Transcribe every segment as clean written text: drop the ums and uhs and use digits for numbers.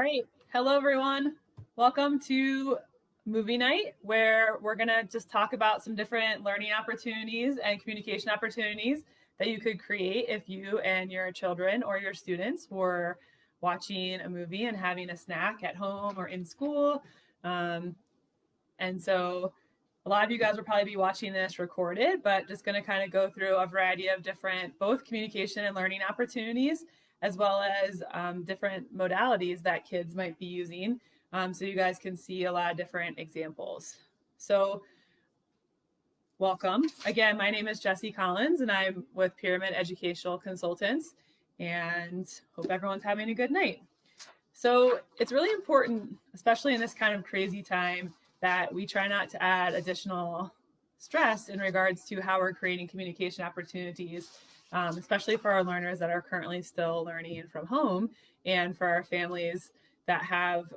All right. Hello, everyone. Welcome to Movie Night, where we're going to just talk about some different learning opportunities and communication opportunities that you could create if you and your children or your students were watching a movie and having a snack at home or in school. And so a lot of you guys will probably be watching this recorded, but just going to kind of go through a variety of different both communication and learning opportunities, as well as different modalities that kids might be using. So you guys can see a lot of different examples. So welcome. Again, my name is Jessie Collins, and I'm with Pyramid Educational Consultants, and hope everyone's having a good night. So it's really important, especially in this kind of crazy time, that we try not to add additional stress in regards to how we're creating communication opportunities, especially for our learners that are currently still learning from home, and for our families that have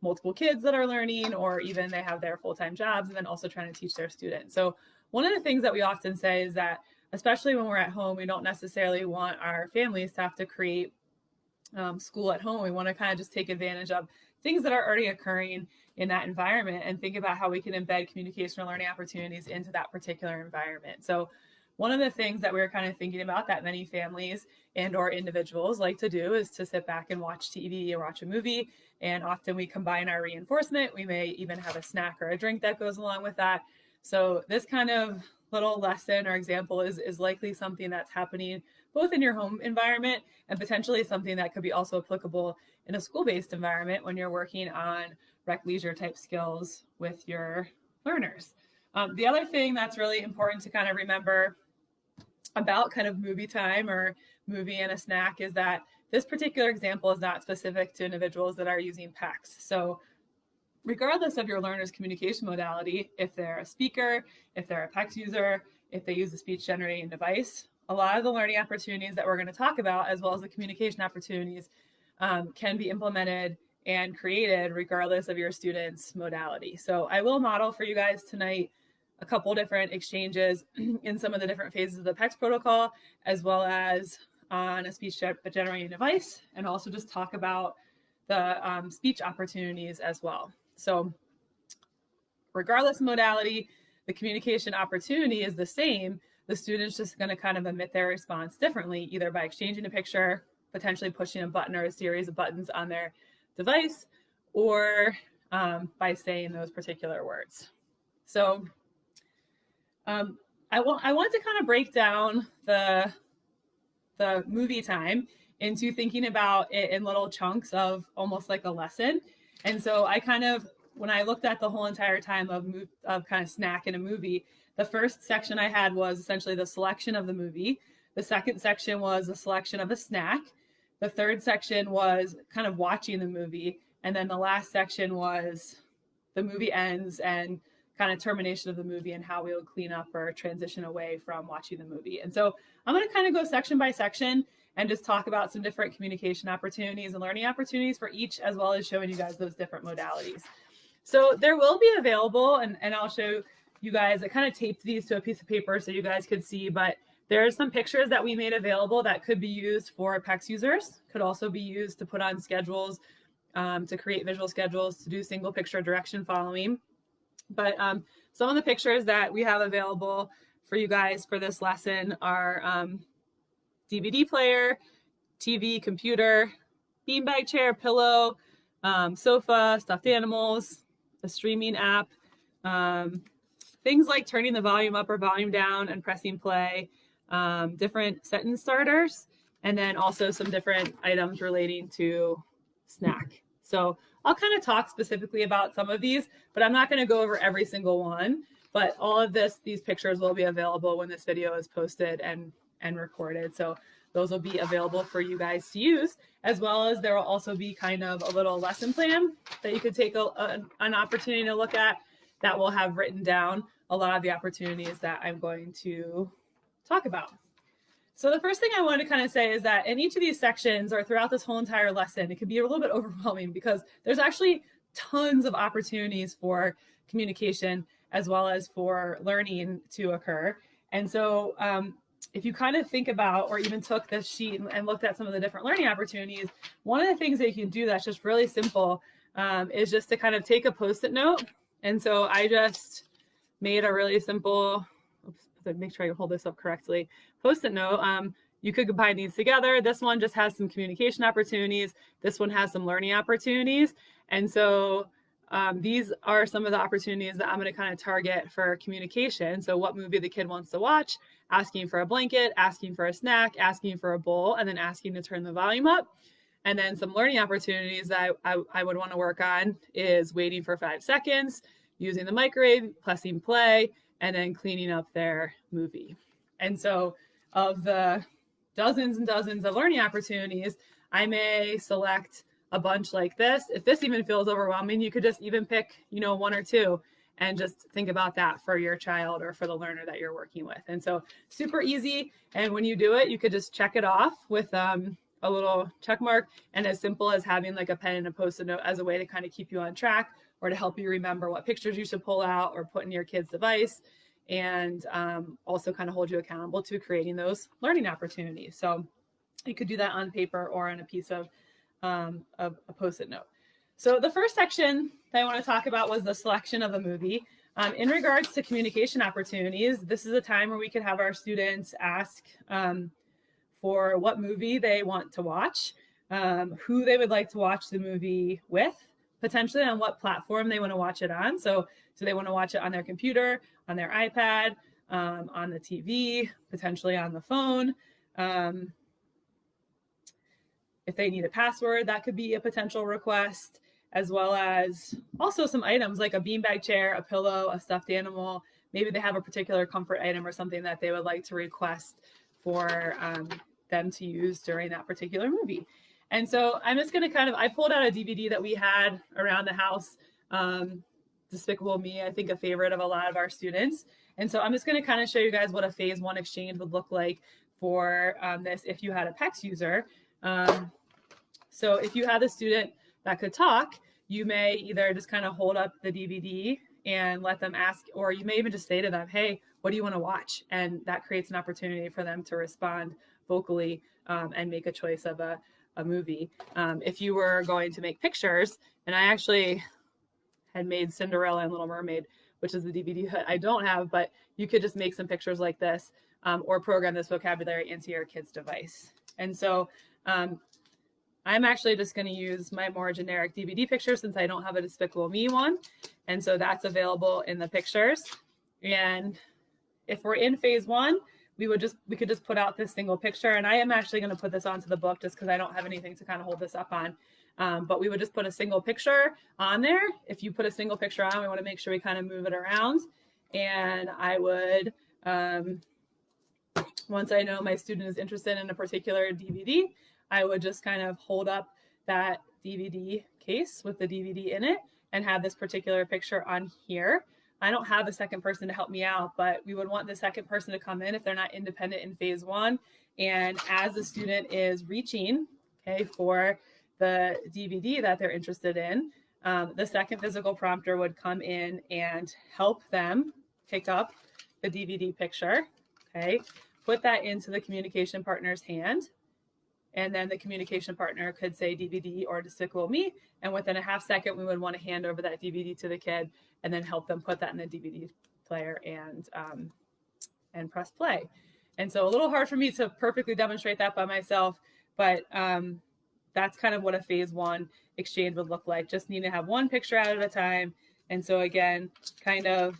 multiple kids that are learning, or even they have their full-time jobs and then also trying to teach their students. So one of the things that we often say is that, especially when we're at home, we don't necessarily want our families to have to create school at home. We want to kind of just take advantage of things that are already occurring in that environment and think about how we can embed communication or learning opportunities into that particular environment. So one of the things that we're kind of thinking about that many families and or individuals like to do is to sit back and watch TV or watch a movie. And often we combine our reinforcement. We may even have a snack or a drink that goes along with that. So this kind of little lesson or example is likely something that's happening both in your home environment and potentially something that could be also applicable in a school-based environment when you're working on rec leisure type skills with your learners. The other thing that's really important to kind of remember about kind of movie time or movie and a snack is that this particular example is not specific to individuals that are using PECS. So regardless of your learner's communication modality, if they're a speaker, if they're a PECS user, if they use a speech generating device, a lot of the learning opportunities that we're going to talk about, as well as the communication opportunities, can be implemented and created regardless of your student's modality. So I will model for you guys tonight a couple different exchanges in some of the different phases of the PECS protocol, as well as on a speech generating device, and also just talk about the speech opportunities as well. So regardless of modality, the communication opportunity is the same. The student's just going to kind of emit their response differently, either by exchanging a picture, potentially pushing a button or a series of buttons on their device, or by saying those particular words. So I want to kind of break down the movie time into thinking about it in little chunks of almost like a lesson. And so I kind of, when I looked at the whole entire time of kind of snack in a movie, the first section I had was essentially the selection of the movie. The second section was the selection of a snack. The third section was kind of watching the movie. And then the last section was the movie ends and kind of termination of the movie and how we will clean up or transition away from watching the movie. And so I'm going to kind of go section by section and just talk about some different communication opportunities and learning opportunities for each, as well as showing you guys those different modalities. So there will be available, and I'll show you guys, I kind of taped these to a piece of paper so you guys could see, but there are some pictures that we made available that could be used for PECS users, could also be used to put on schedules, to create visual schedules, to do single picture direction following. But some of the pictures that we have available for you guys for this lesson are DVD player, TV, computer, beanbag chair, pillow, sofa, stuffed animals, a streaming app, things like turning the volume up or volume down and pressing play, different sentence starters, and then also some different items relating to snack. So I'll kind of talk specifically about some of these, but I'm not going to go over every single one. But all of these pictures will be available when this video is posted and recorded. So those will be available for you guys to use, as well as there will also be kind of a little lesson plan that you could take an opportunity to look at that will have written down a lot of the opportunities that I'm going to talk about. So the first thing I want to kind of say is that in each of these sections or throughout this whole entire lesson, it can be a little bit overwhelming because there's actually tons of opportunities for communication as well as for learning to occur. And so if you kind of think about, or even took this sheet and looked at some of the different learning opportunities, one of the things that you can do that's just really simple is just to kind of take a Post-it note. And so I just made a really simple, make sure I hold this up correctly, Post-it note. You could combine these together. This one just has some communication opportunities. This one has some learning opportunities. And so these are some of the opportunities that I'm going to kind of target for communication. So what movie the kid wants to watch, asking for a blanket, asking for a snack, asking for a bowl, and then asking to turn the volume up. And then some learning opportunities that I would want to work on is waiting for 5 seconds, using the microwave, pressing play, and then cleaning up their movie. And so of the dozens and dozens of learning opportunities, I may select a bunch like this. If this even feels overwhelming, you could just even pick, 1 or 2 and just think about that for your child or for the learner that you're working with. And so super easy. And when you do it, you could just check it off with a little check mark, and as simple as having like a pen and a Post-it note as a way to kind of keep you on track or to help you remember what pictures you should pull out or put in your kid's device, and also kind of hold you accountable to creating those learning opportunities. So you could do that on paper or on a piece of a Post-it note. So the first section that I want to talk about was the selection of a movie. In regards to communication opportunities, this is a time where we could have our students ask for what movie they want to watch, who they would like to watch the movie with, potentially on what platform they want to watch it on. So they want to watch it on their computer, on their iPad, on the TV, potentially on the phone. If they need a password, that could be a potential request, as well as also some items like a beanbag chair, a pillow, a stuffed animal. Maybe they have a particular comfort item or something that they would like to request for them to use during that particular movie. And so I'm just going to I pulled out a DVD that we had around the house, Despicable Me, I think a favorite of a lot of our students. And so I'm just going to kind of show you guys what a phase 1 exchange would look like for this if you had a PECS user. So if you had a student that could talk, you may either just kind of hold up the DVD and let them ask, or you may even just say to them, hey, what do you want to watch? And that creates an opportunity for them to respond vocally and make a choice of a movie. If you were going to make pictures, and I actually had made Cinderella and Little Mermaid, which is the DVD that I don't have, but you could just make some pictures like this or program this vocabulary into your kid's device. And so I'm actually just going to use my more generic DVD picture since I don't have a Despicable Me one. And so that's available in the pictures. And if we're in phase 1, we could just put out this single picture. And I am actually going to put this onto the book just because I don't have anything to kind of hold this up on. But we would just put a single picture on there. If you put a single picture on, we want to make sure we kind of move it around. And I would, once I know my student is interested in a particular DVD, I would just kind of hold up that DVD case with the DVD in it and have this particular picture on here. I don't have a second person to help me out, but we would want the second person to come in if they're not independent in phase 1. And as the student is reaching, for the DVD that they're interested in, the second physical prompter would come in and help them pick up the DVD picture, put that into the communication partner's hand. And then the communication partner could say DVD or Despicable Me. And within a half second, we would want to hand over that DVD to the kid and then help them put that in the DVD player and press play. And so a little hard for me to perfectly demonstrate that by myself, but that's kind of what a phase 1 exchange would look like. Just need to have one picture out at a time. And so again, kind of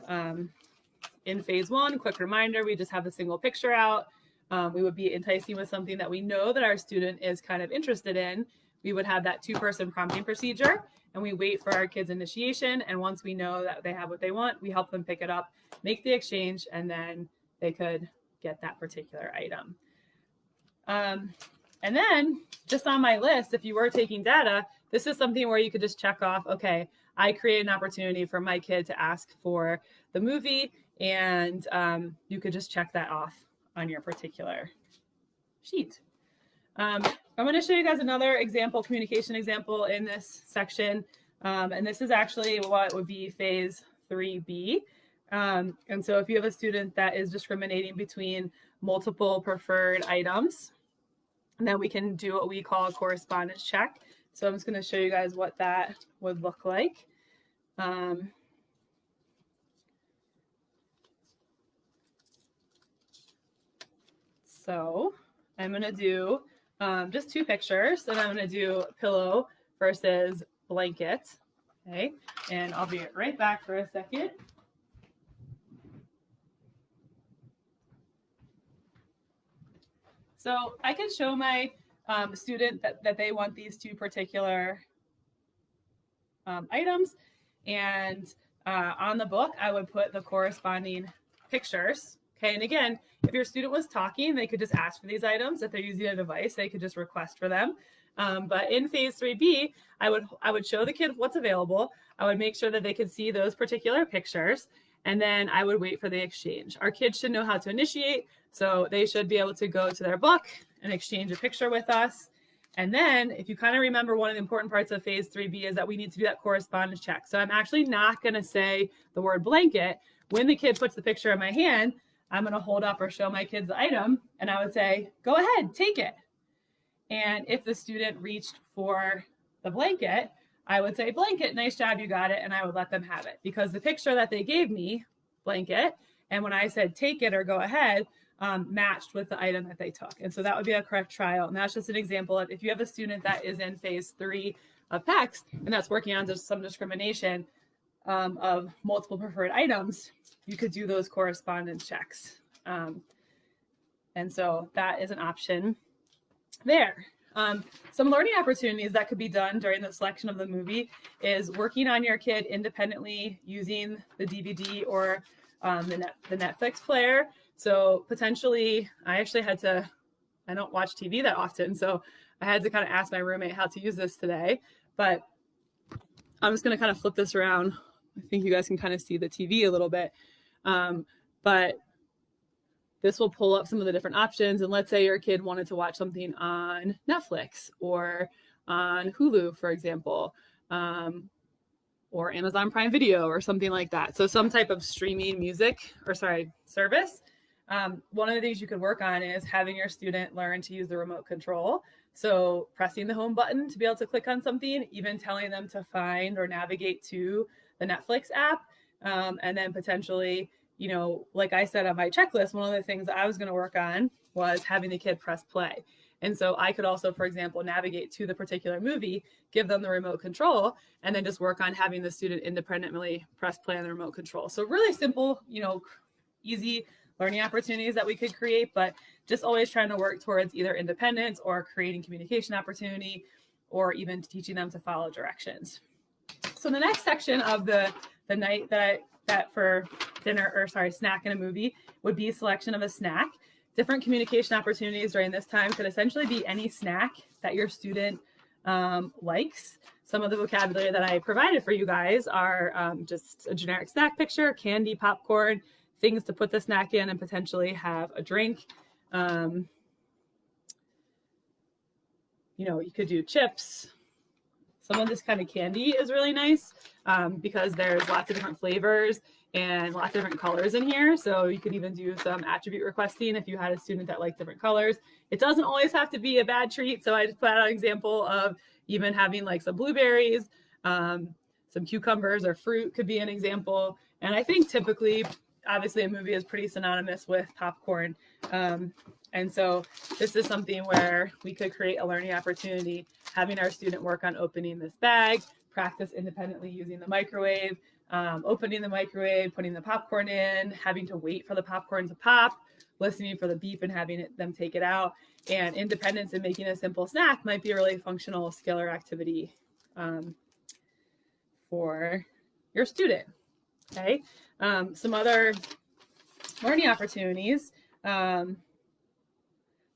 in phase 1, quick reminder, we just have a single picture out. We would be enticing with something that we know that our student is kind of interested in. We would have that 2-person prompting procedure, and we wait for our kids' initiation. And once we know that they have what they want, we help them pick it up, make the exchange, and then they could get that particular item. And then just on my list, if you were taking data, this is something where you could just check off, okay, I create an opportunity for my kid to ask for the movie, and you could just check that off on your particular sheet. I'm going to show you guys another example, communication example in this section. And this is actually what would be phase 3B. And so if you have a student that is discriminating between multiple preferred items. And then we can do what we call a correspondence check. So I'm just going to show you guys what that would look like. So I'm going to do just 2 pictures, and I'm going to do pillow versus blanket. Okay, and I'll be right back for a second. So I can show my student that they want these 2 particular items, and on the book I would put the corresponding pictures. Okay, and again, if your student was talking, they could just ask for these items. If they're using a device, they could just request for them. But in phase 3B, I would show the kid what's available. I would make sure that they could see those particular pictures, and then I would wait for the exchange. Our kids should know how to initiate, so they should be able to go to their book and exchange a picture with us. And then if you kind of remember, one of the important parts of phase 3B is that we need to do that correspondence check. So I'm actually not going to say the word blanket. When the kid puts the picture in my hand, I'm going to hold up or show my kids the item, and I would say, go ahead, take it. And if the student reached for the blanket, I would say, blanket, nice job, you got it, and I would let them have it. Because the picture that they gave me, blanket, and when I said take it or go ahead, matched with the item that they took. And so that would be a correct trial. And that's just an example of if you have a student that is in phase 3 of PECS, and that's working on just some discrimination of multiple preferred items, you could do those correspondence checks. And so that is an option there. Some learning opportunities that could be done during the selection of the movie is working on your kid independently using the DVD or the Netflix player. So potentially, I don't watch TV that often, so I had to kind of ask my roommate how to use this today. But I'm just going to kind of flip this around. I think you guys can kind of see the TV a little bit. But this will pull up some of the different options. And let's say your kid wanted to watch something on Netflix or on Hulu, for example, or Amazon Prime Video or something like that. So some type of streaming service. One of the things you could work on is having your student learn to use the remote control. So pressing the home button to be able to click on something, even telling them to find or navigate to the Netflix app. And then potentially, like I said on my checklist, one of the things I was going to work on was having the kid press play. And so I could also, for example, navigate to the particular movie, give them the remote control, and then just work on having the student independently press play on the remote control. So really simple, easy learning opportunities that we could create, but just always trying to work towards either independence or creating communication opportunity, or even teaching them to follow directions. So the next section of the night that for snack in a movie would be selection of a snack. Different communication opportunities during this time could essentially be any snack that your student likes. Some of the vocabulary that I provided for you guys are just a generic snack picture, candy, popcorn, things to put the snack in and potentially have a drink. You could do chips. Some of this kind of candy is really nice because there's lots of different flavors and lots of different colors in here. So you could even do some attribute requesting if you had a student that liked different colors. It doesn't always have to be a bad treat. So I just put out an example of even having like some blueberries, some cucumbers or fruit could be an example. And I think typically, obviously a movie is pretty synonymous with popcorn. And so this is something where we could create a learning opportunity, having our student work on opening this bag, practice independently using the microwave, opening the microwave, putting the popcorn in, having to wait for the popcorn to pop, listening for the beep and having them take it out. And independence in making a simple snack might be a really functional skill or activity for your student. Okay. Some other learning opportunities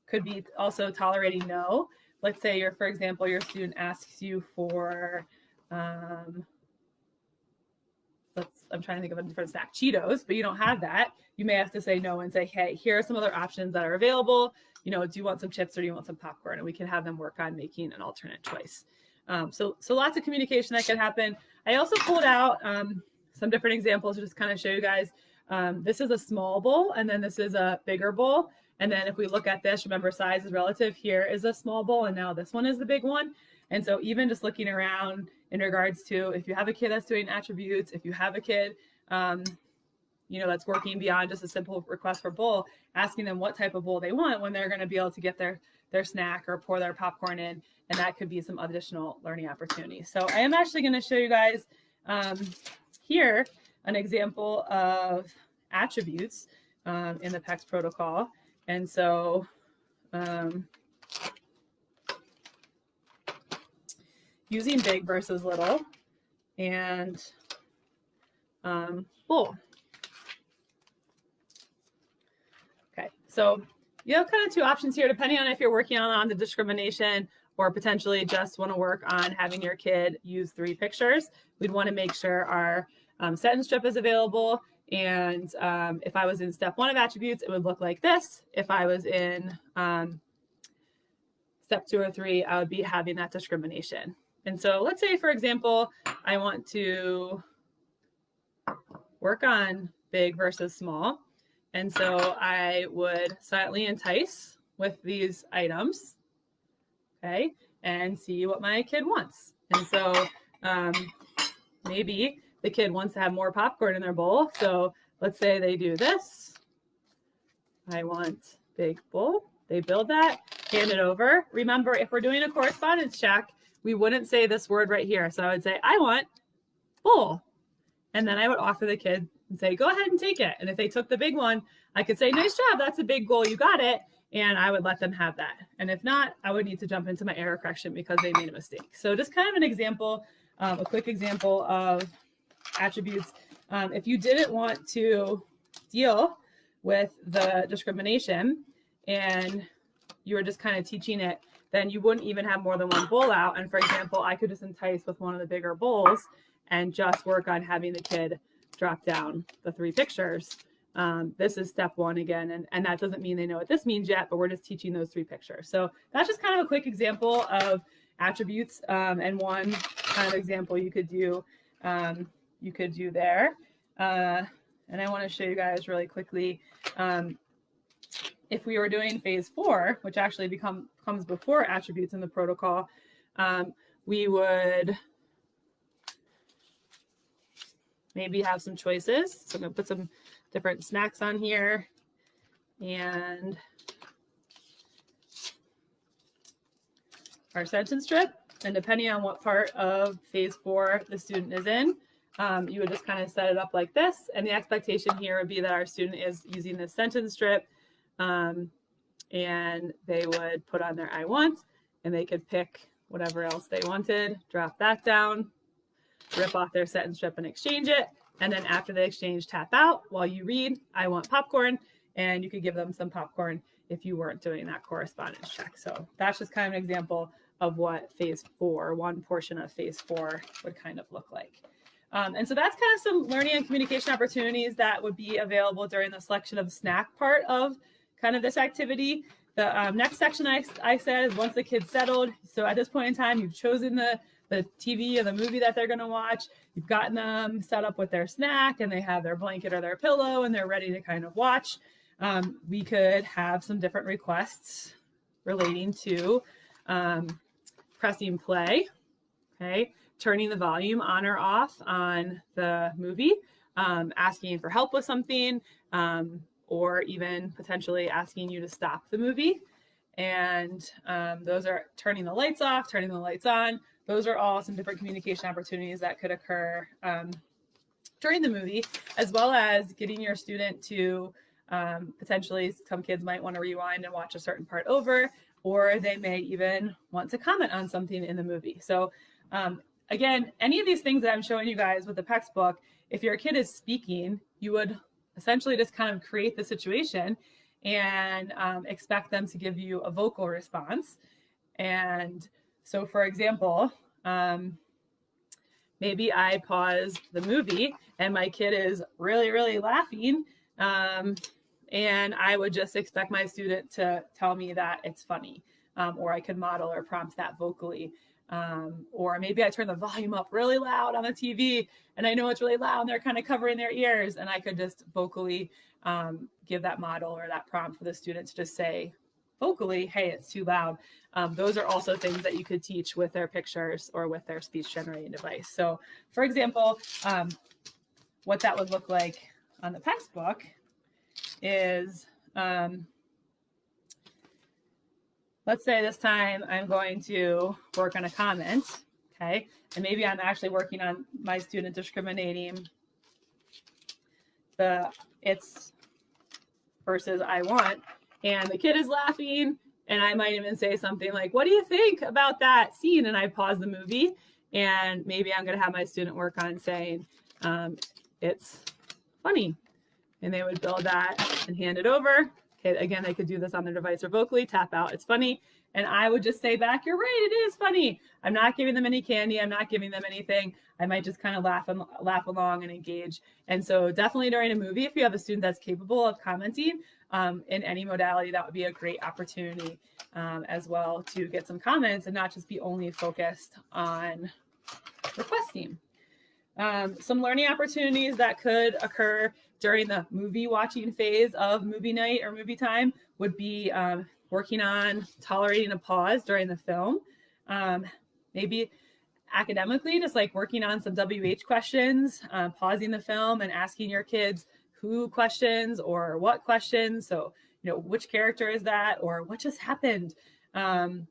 could be also tolerating no. Let's say for example, your student asks you for, I'm trying to think of a different snack, Cheetos, but you don't have that. You may have to say no and say, hey, here are some other options that are available. Do you want some chips or do you want some popcorn? And we can have them work on making an alternate choice. So lots of communication that can happen. I also pulled out some different examples to just kind of show you guys. This is a small bowl and then this is a bigger bowl. And then if we look at this, remember size is relative. Here is a small bowl, and now this one is the big one. And so even just looking around in regards to if you have a kid that's doing attributes, if you have a kid, that's working beyond just a simple request for bowl, asking them what type of bowl they want when they're going to be able to get their snack or pour their popcorn in. And that could be some additional learning opportunities. So I am actually going to show you guys here an example of attributes in the PECS protocol. And so using big versus little and bowl. Okay, so you have kind of two options here, depending on if you're working on the discrimination or potentially just want to work on having your kid use 3 pictures. We'd want to make sure our sentence strip is available. And if I was in step 1 of attributes, it would look like this. If I was in step 2 or 3, I would be having that discrimination. And so let's say, for example, I want to work on big versus small. And so I would silently entice with these items, okay, and see what my kid wants. And so maybe the kid wants to have more popcorn in their bowl. So let's say they do this. I want big bowl. They build that, hand it over. Remember, if we're doing a correspondence check, we wouldn't say this word right here. So I would say, I want bowl. And then I would offer the kid and say, go ahead and take it. And if they took the big one, I could say, nice job, that's a big goal, you got it. And I would let them have that. And if not, I would need to jump into my error correction because they made a mistake. So just kind of an example, a quick example of attributes. If you didn't want to deal with the discrimination and you were just kind of teaching it, then you wouldn't even have more than one bowl out. And for example, I could just entice with one of the bigger bowls and just work on having the kid drop down the 3 pictures. This is step 1 again, and that doesn't mean they know what this means yet, but we're just teaching those 3 pictures. So that's just kind of a quick example of attributes, and one kind of example you could do there. And I want to show you guys really quickly, if we were doing phase 4, which actually comes before attributes in the protocol, we would maybe have some choices. So I'm going to put some different snacks on here and our sentence strip. And depending on what part of phase 4 the student is in, you would just kind of set it up like this. And the expectation here would be that our student is using this sentence strip, and they would put on their I want, and they could pick whatever else they wanted, drop that down, rip off their sentence strip and exchange it. And then after the exchange, tap out while you read, I want popcorn. And you could give them some popcorn if you weren't doing that correspondence check. So that's just kind of an example of what phase 4, one portion of phase 4 would kind of look like. And so that's kind of some learning and communication opportunities that would be available during the selection of snack part of kind of this activity. The next section I said is once the kid's settled. So at this point in time, you've chosen the TV or the movie that they're going to watch. You've gotten them set up with their snack and they have their blanket or their pillow and they're ready to kind of watch. We could have some different requests relating to pressing play, okay, turning the volume on or off on the movie, asking for help with something, or even potentially asking you to stop the movie. And those are turning the lights off, turning the lights on. Those are all some different communication opportunities that could occur during the movie, as well as getting your student to potentially, some kids might want to rewind and watch a certain part over, or they may even want to comment on something in the movie. So again, any of these things that I'm showing you guys with the PECS book, if your kid is speaking, you would essentially just kind of create the situation and expect them to give you a vocal response. And so, for example, maybe I pause the movie and my kid is really, really laughing. And I would just expect my student to tell me that it's funny. or I could model or prompt that vocally. Or maybe I turn the volume up really loud on the TV and I know it's really loud and they're kind of covering their ears, and I could just vocally give that model or that prompt for the student to just say vocally, hey, it's too loud. Those are also things that you could teach with their pictures or with their speech generating device. So for example, what that would look like on the textbook is, let's say this time I'm going to work on a comment, okay? And maybe I'm actually working on my student discriminating the it's versus I want, and the kid is laughing, and I might even say something like, what do you think about that scene? And I pause the movie, and maybe I'm gonna have my student work on saying, it's funny. And they would build that and hand it over. Okay, again, they could do this on their device or vocally, tap out, it's funny. And I would just say back, you're right, it is funny. I'm not giving them any candy. I'm not giving them anything. I might just kind of laugh along and engage. And so definitely during a movie, if you have a student that's capable of commenting in any modality, that would be a great opportunity as well to get some comments and not just be only focused on requesting. Some learning opportunities that could occur during the movie watching phase of movie night or movie time would be working on tolerating a pause during the film. Maybe academically, just like working on some WH questions, pausing the film and asking your kids who questions or what questions. So, you know, which character is that, or what just happened? And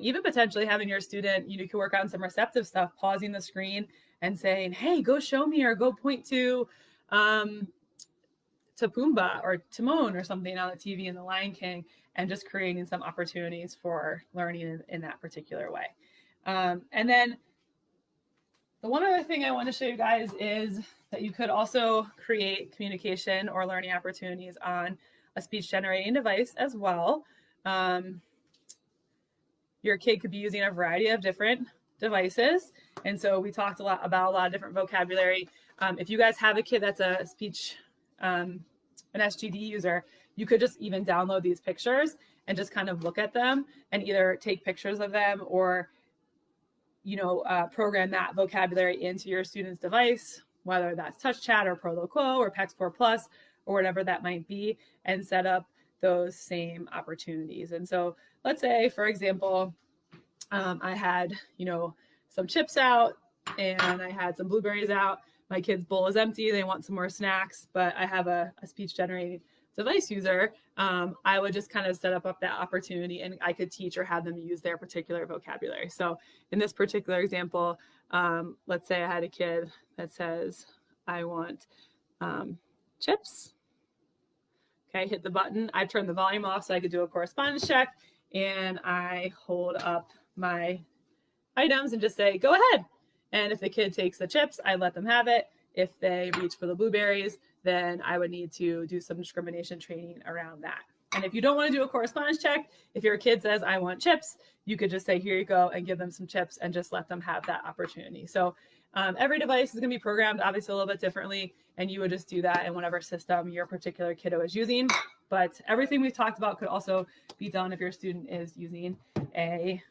even potentially having your student, you can work on some receptive stuff, pausing the screen and saying, hey, go show me, or go point to Pumbaa or Timon or something on the TV in The Lion King, and just creating some opportunities for learning in that particular way. And then the one other thing I want to show you guys is that you could also create communication or learning opportunities on a speech generating device as well. Your kid could be using a variety of different devices. And so we talked a lot about a lot of different vocabulary. If you guys have a kid that's a speech, an SGD user, you could just even download these pictures and just kind of look at them and either take pictures of them or, you know, program that vocabulary into your student's device, whether that's TouchChat or Proloquo or PEX4 Plus or whatever that might be, and set up those same opportunities. And so let's say, for example, I had, you know, some chips out and I had some blueberries out. My kid's bowl is empty. They want some more snacks, but I have a speech generating device user. I would just kind of set up that opportunity, and I could teach or have them use their particular vocabulary. So in this particular example, let's say I had a kid that says, I want chips. Okay, hit the button. I turned the volume off so I could do a correspondence check, and I hold up my items and just say, go ahead. And if the kid takes the chips, I let them have it. If they reach for the blueberries, then I would need to do some discrimination training around that. And if you don't want to do a correspondence check, if your kid says, I want chips, you could just say, here you go, and give them some chips and just let them have that opportunity. So every device is going to be programmed obviously a little bit differently, and you would just do that in whatever system your particular kiddo is using. But everything we've talked about could also be done if your student is using a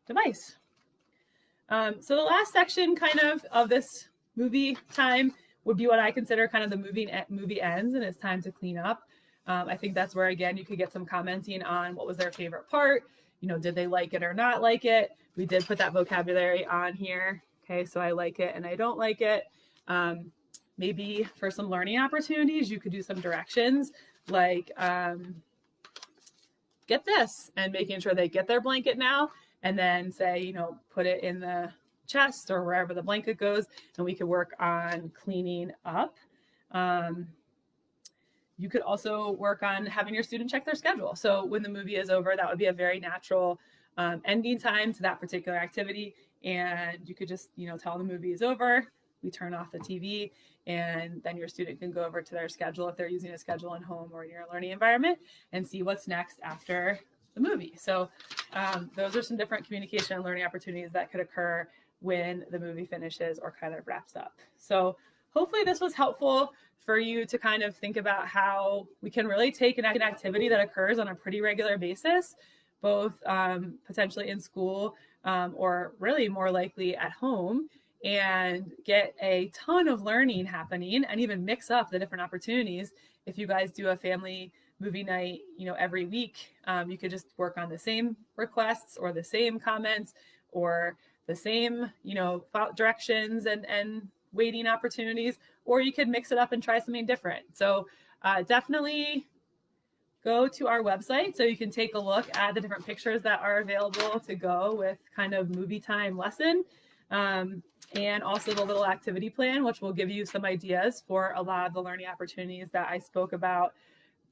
device. So the last section kind of this movie time would be what I consider kind of the movie ends, and it's time to clean up. I think that's where, again, you could get some commenting on what was their favorite part. You know, did they like it or not like it? We did put that vocabulary on here. Okay, so I like it and I don't like it. Maybe for some learning opportunities, you could do some directions like get this, and making sure they get their blanket now, and then say, you know, put it in the chest or wherever the blanket goes, and we could work on cleaning up. You could also work on having your student check their schedule. So when the movie is over, that would be a very natural ending time to that particular activity. And you could just, you know, tell the movie is over, we turn off the TV, and then your student can go over to their schedule if they're using a schedule in home or in your learning environment, and see what's next after the movie. So those are some different communication and learning opportunities that could occur when the movie finishes or kind of wraps up. So hopefully this was helpful for you to kind of think about how we can really take an activity that occurs on a pretty regular basis, both potentially in school or really more likely at home, and get a ton of learning happening, and even mix up the different opportunities. If you guys do a family movie night, every week, you could just work on the same requests or the same comments or the same, directions and waiting opportunities, or you could mix it up and try something different. So definitely go to our website so you can take a look at the different pictures that are available to go with kind of movie time lesson. And also the little activity plan, which will give you some ideas for a lot of the learning opportunities that I spoke about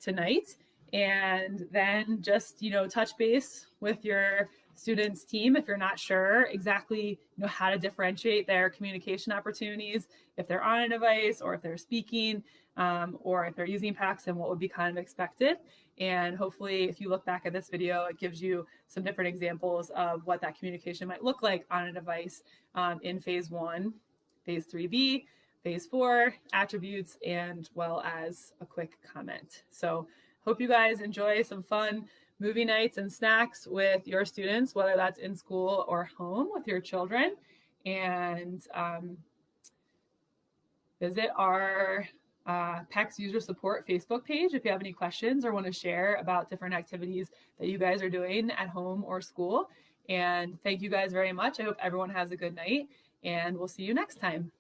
tonight. And then just, touch base with your students' team if you're not sure exactly, how to differentiate their communication opportunities, if they're on a device or if they're speaking, or if they're using PACS, and what would be kind of expected. And hopefully, if you look back at this video, it gives you some different examples of what that communication might look like on a device in phase 1, phase 3B, phase 4, attributes, and well as a quick comment. So hope you guys enjoy some fun movie nights and snacks with your students, whether that's in school or home with your children. And visit our PACS user support Facebook page if you have any questions or want to share about different activities that you guys are doing at home or school. And thank you guys very much. I hope everyone has a good night, and we'll see you next time.